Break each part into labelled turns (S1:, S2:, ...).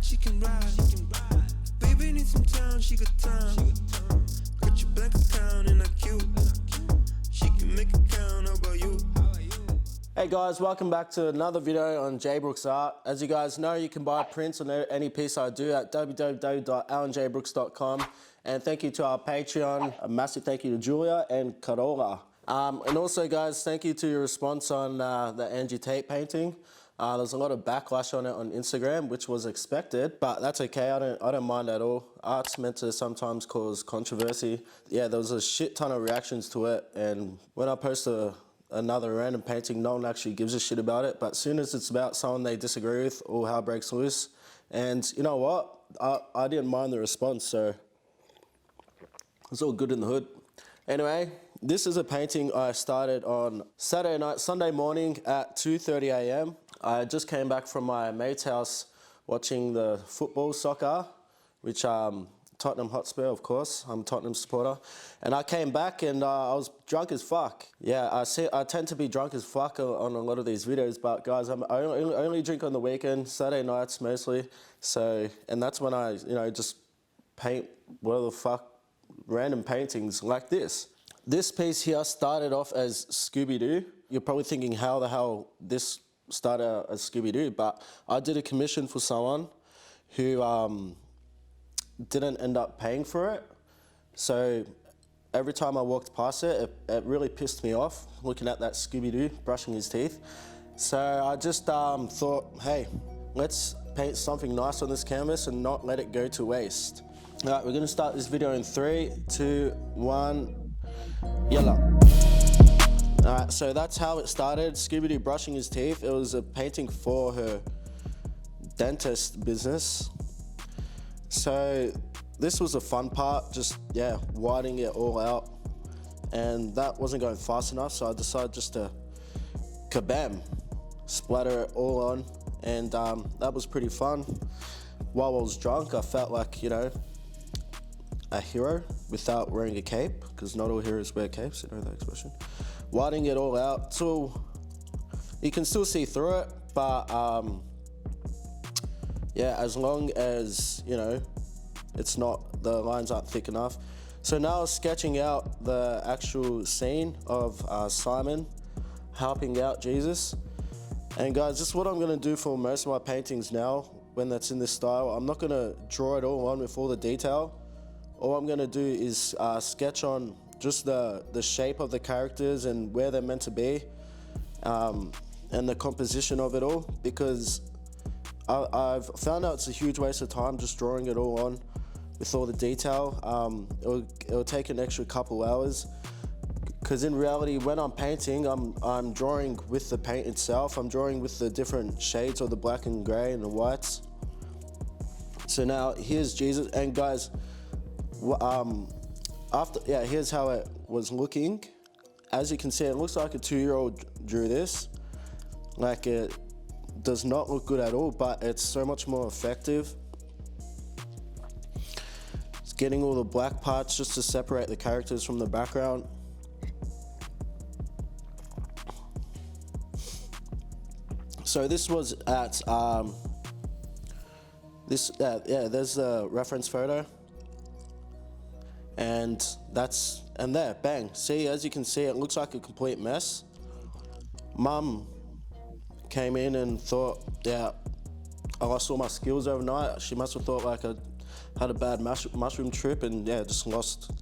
S1: she can ride. Baby needs some time, she got time. Got your bank account and I cute. She can make it count, how about you?
S2: Hey guys, welcome back to another video on J Brooks Art. As you guys know, you can buy prints on any piece I do at www.alanjbrooks.com. And thank you to our Patreon. A massive thank you to Julia and Carola. And also guys, thank you to your response on the Angie Tate painting. There's a lot of backlash on it on Instagram, which was expected, but that's okay. I don't mind at all. Art's meant to sometimes cause controversy. Yeah, there was a shit ton of reactions to it, and when I post another random painting, no one actually gives a shit about it. But as soon as it's about someone they disagree with, all hell breaks loose. And you know what? I didn't mind the response, so it's all good in the hood. Anyway, this is a painting I started on Sunday morning at 2:30 a.m. I just came back from my mate's house watching the soccer, which Tottenham Hotspur, of course. I'm a Tottenham supporter. And I came back and I was drunk as fuck. Yeah, I tend to be drunk as fuck on a lot of these videos, but guys, I only drink on the weekend, Saturday nights mostly. So, and that's when I, just paint whatever the fuck, random paintings like this. This piece here started off as Scooby-Doo. You're probably thinking how the hell this started out as Scooby-Doo, but I did a commission for someone who didn't end up paying for it. So every time I walked past it really pissed me off, looking at that Scooby-Doo brushing his teeth. So I just thought, hey, let's paint something nice on this canvas and not let it go to waste. All right, we're gonna start this video in 3, 2, 1, yellow. All right, so that's how it started, Scooby-Doo brushing his teeth. It was a painting for her dentist business. So this was a fun part, just, yeah, whitening it all out. And that wasn't going fast enough, so I decided just to kabam, splatter it all on. And that was pretty fun. While I was drunk, I felt like, a hero without wearing a cape, because not all heroes wear capes, you know that expression. Whitening it all out till you can still see through it, but yeah, as long as, it's not, the lines aren't thick enough. So now I was sketching out the actual scene of Simon helping out Jesus. And guys, this is what I'm gonna do for most of my paintings now, when that's in this style. I'm not gonna draw it all on with all the detail. All I'm gonna do is sketch on just the shape of the characters and where they're meant to be, and the composition of it all, because I've found out it's a huge waste of time just drawing it all on with all the detail. It'll take an extra couple hours, because in reality, when I'm painting, I'm drawing with the paint itself. I'm drawing with the different shades of the black and gray and the whites. So now here's Jesus, and guys, here's how it was looking. As you can see, it looks like a 2-year-old drew this. Like, it does not look good at all, but it's so much more effective. It's getting all the black parts just to separate the characters from the background. So this was at there's the reference photo. And there, bang. See, as you can see, it looks like a complete mess. Mum came in and thought, yeah, I lost all my skills overnight. She must have thought like I had a bad mushroom trip, and yeah, just lost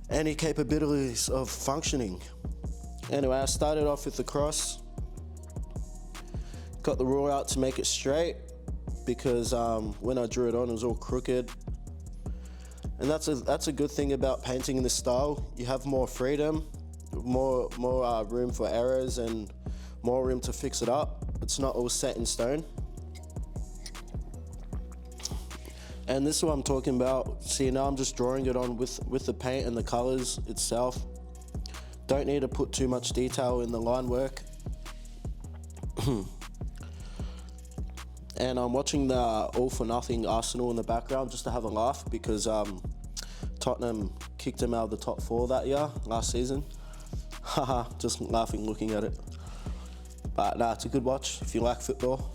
S2: any capabilities of functioning. Anyway, I started off with the cross. Got the ruler out to make it straight, because when I drew it on, it was all crooked. And that's a good thing about painting in this style. You have more freedom, more room for errors, and more room to fix it up. It's not all set in stone. And this is what I'm talking about. See, now I'm just drawing it on with the paint and the colors itself. Don't need to put too much detail in the line work. And I'm watching the All for Nothing Arsenal in the background just to have a laugh, because Tottenham kicked him out of the top 4 that year, last season. Haha, just laughing looking at it. But nah, it's a good watch if you like football.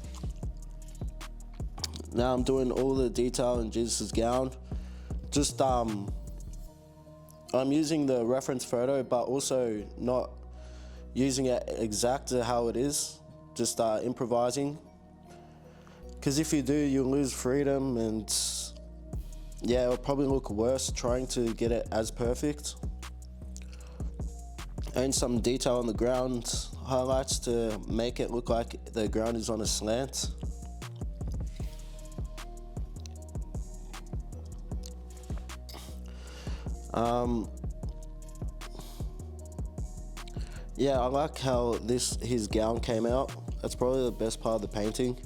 S2: Now I'm doing all the detail in Jesus' gown. Just I'm using the reference photo, but also not using it exactly how it is, just improvising. Because if you do, you lose freedom, and yeah, it'll probably look worse trying to get it as perfect. And some detail on the ground highlights to make it look like the ground is on a slant. Yeah, I like how his gown came out. That's probably the best part of the painting.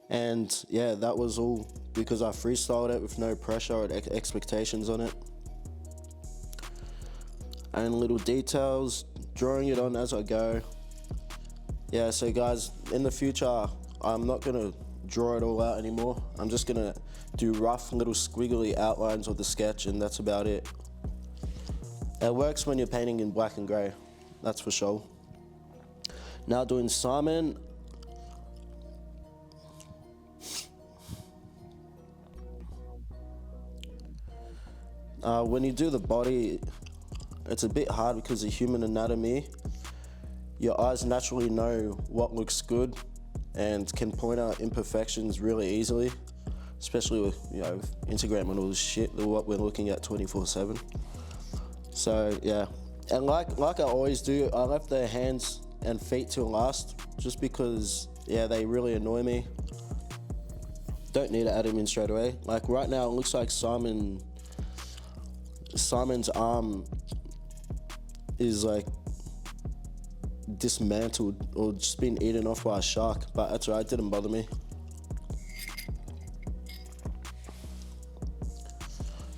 S2: And yeah, that was all because I freestyled it with no pressure or expectations on it. And little details, drawing it on as I go. Yeah, so guys, in the future, I'm not gonna draw it all out anymore. I'm just gonna do rough little squiggly outlines of the sketch, and that's about it. It works when you're painting in black and grey, that's for sure. Now doing Simon. When you do the body, it's a bit hard because of human anatomy. Your eyes naturally know what looks good and can point out imperfections really easily, especially with, with Instagram and all this shit, what we're looking at 24/7. So yeah, and like I always do, I left the hands and feet till last, just because they really annoy me. Don't need to add them in straight away. Like right now, it looks like Simon's arm is like dismantled or just been eaten off by a shark, but that's alright, didn't bother me.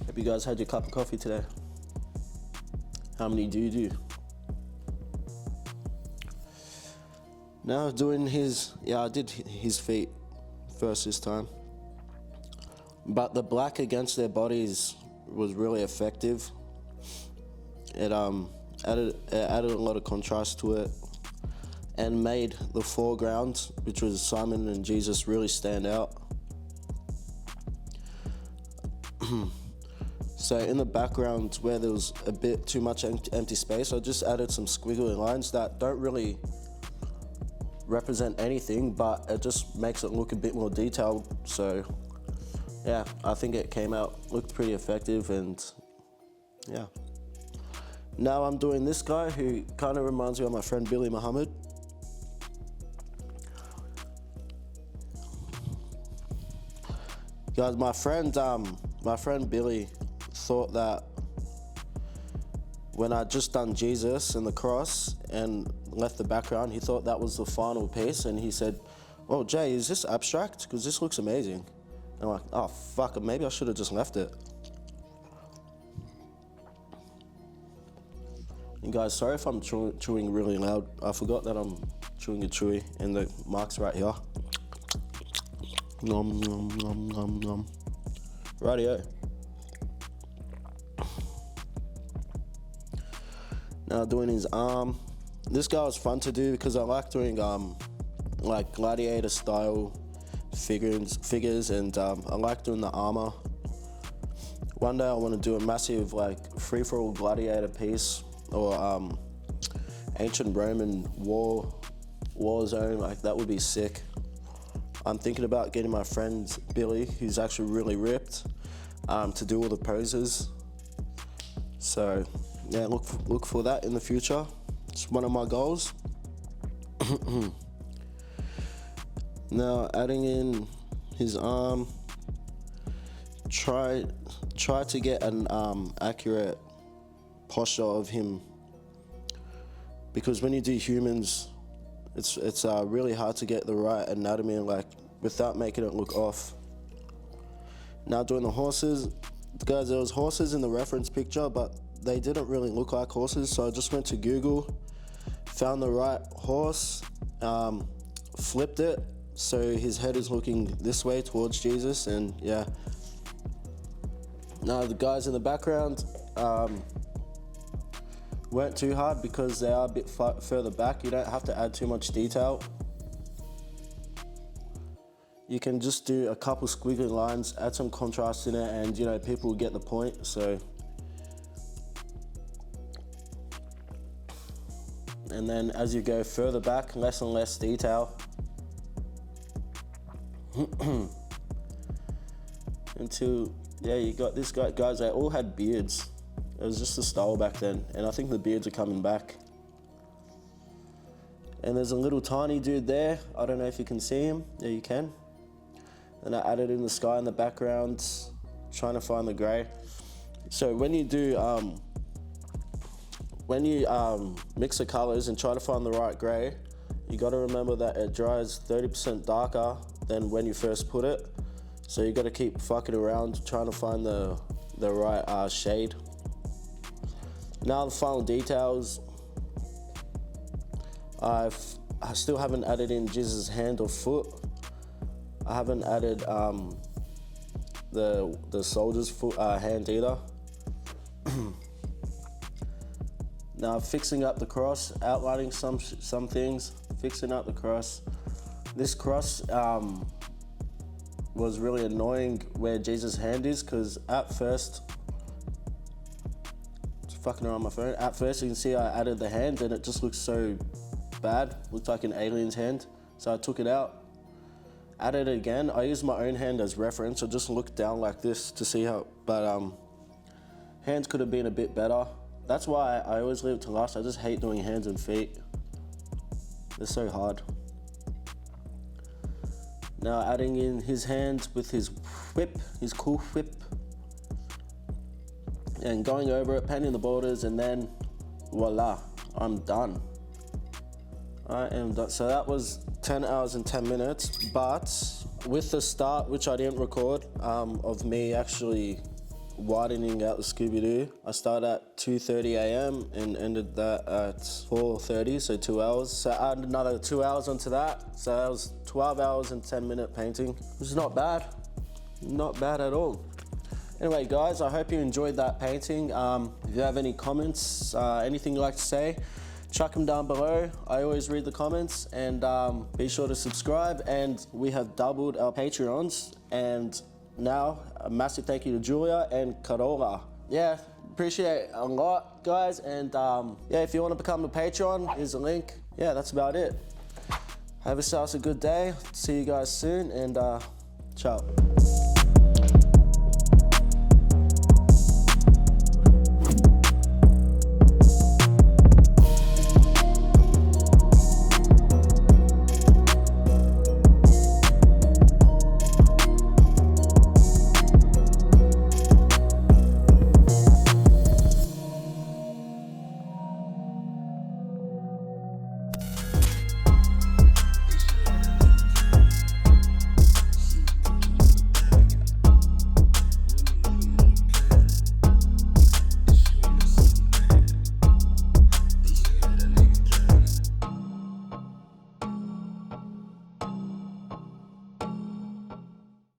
S2: Hope you guys had your cup of coffee today. How many do you do? Now doing I did his feet first this time, but the black against their bodies was really effective. It added a lot of contrast to it and made the foreground, which was Simon and Jesus, really stand out. So in the background where there was a bit too much empty space, I just added some squiggly lines that don't really represent anything, but it just makes it look a bit more detailed. So yeah, I think it looked pretty effective, and yeah. Now I'm doing this guy who kind of reminds me of my friend Billy Muhammad. Guys, my friend Billy thought that when I just done Jesus and the cross and left the background, he thought that was the final piece, and he said, "Oh Jay, is this abstract? Because this looks amazing." And I'm like, "Oh fuck, maybe I should have just left it." And guys, sorry if I'm chewing really loud. I forgot that I'm chewing a chewy and the mic's right here. Nom nom nom nom nom. Rightio. Now doing his arm. This guy was fun to do because I like doing like gladiator style figures, and I like doing the armor. One day I want to do a massive like free-for-all gladiator piece, or ancient Roman war zone. Like that would be sick. I'm thinking about getting my friend Billy, who's actually really ripped, to do all the poses. So yeah, look for that in the future. It's one of my goals. Now adding in his arm, try to get an accurate posture of him, because when you do humans, it's really hard to get the right anatomy, like without making it look off. Now doing the horses, guys, there was horses in the reference picture, but they didn't really look like horses, so I just went to Google, found the right horse, flipped it so his head is looking this way towards Jesus, and yeah. Now the guys in the background weren't too hard because they are a bit further back. You don't have to add too much detail. you can just do a couple squiggly lines, add some contrast in it, and you know, people will get the point. So, and then as you go further back, less and less detail. Until, yeah, you got this guy, guys, they all had beards. It was just the style back then, and I think the beards are coming back. And there's a little tiny dude there. I don't know if you can see him. Yeah, you can. And I added in the sky in the background, trying to find the gray. So when you do, mix the colors and try to find the right gray, you got to remember that it dries 30% darker than when you first put it. So you got to keep fucking around trying to find the right shade. Now the final details. I still haven't added in Jizz's hand or foot. I haven't added the soldier's foot hand either. Now fixing up the cross, outlining some things, fixing up the cross. This cross was really annoying where Jesus' hand is, because at first, just fucking around my phone, at first you can see I added the hand and it just looks so bad, looked like an alien's hand. So I took it out, added it again. I used my own hand as reference, so just look down like this to see how, but hands could have been a bit better. That's why I always leave it to last. I just hate doing hands and feet. They're so hard. Now adding in his hands with his whip, his cool whip, and going over it, painting the borders, and then voila, I'm done. I am done. So that was 10 hours and 10 minutes, but with the start, which I didn't record, of me actually widening out the Scooby-Doo, I started at 2:30 a.m. and ended that at 4:30, so 2 hours. So I added another 2 hours onto that, so that was 12 hours and 10-minute painting, which is not bad. Not bad at all. Anyway, guys, I hope you enjoyed that painting. If you have any comments, anything you'd like to say, chuck them down below. I always read the comments, and be sure to subscribe. And we have doubled our Patreons, and now a massive thank you to Julia and Carola. Yeah, appreciate it a lot, guys. And yeah, if you want to become a Patreon, here's a link. Yeah, that's about it. Have yourselves a good day. See you guys soon, and ciao.